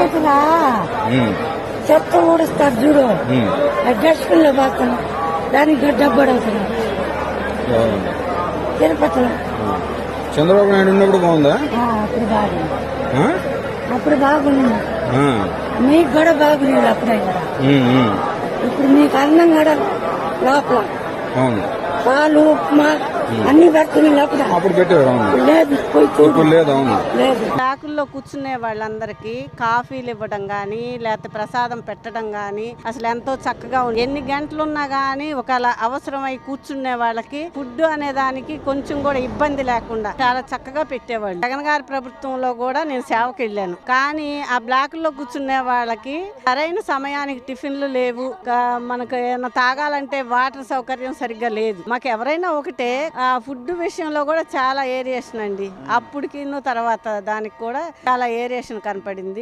తిరుపతిలా చెత్త ఊడుస్తారు చూడు, డస్ట్బిన్ లో పోతాను, దానికి డబ్బు అవుతున్నాడు తిరుపతిలో. చంద్రబాబు నాయుడు ఉన్నప్పుడు బాగుందా? అప్పుడు బాగుంది, అప్పుడు బాగుంది. మీకు కూడా బాగుంది అప్పుడే కదా. ఇప్పుడు మీకు అన్నం కూడా లోపల పాలు ఉప్మా అన్ని పెడుతున్నాయి అప్పుడు పెట్టేవారు. లేదు, లేదు. అవును, లేదు. బ్లాకుల్లో కూర్చునే వాళ్ళందరికీ కాఫీలు ఇవ్వడం గానీ లేకపోతే ప్రసాదం పెట్టడం గానీ అసలు ఎంతో చక్కగా ఉంది. ఎన్ని గంటలున్నా గానీ ఒకవేళ అవసరమై కూర్చునే వాళ్ళకి ఫుడ్ అనే దానికి కొంచెం కూడా ఇబ్బంది లేకుండా చాలా చక్కగా పెట్టేవాళ్ళు. జగన్ గారి ప్రభుత్వంలో కూడా నేను సేవకి వెళ్ళాను, కానీ ఆ బ్లాకుల్లో కూర్చునే వాళ్ళకి సరైన సమయానికి టిఫిన్లు లేవు, మనకు ఏమైనా తాగాలంటే వాటర్ సౌకర్యం సరిగ్గా లేదు. మాకు ఎవరైనా ఒకటే, ఫుడ్ విషయంలో కూడా చాలా ఏరియేషన్ అండి. అప్పటికి తర్వాత దానికి కూడా చాలా ఏరియేషన్ కనపడింది.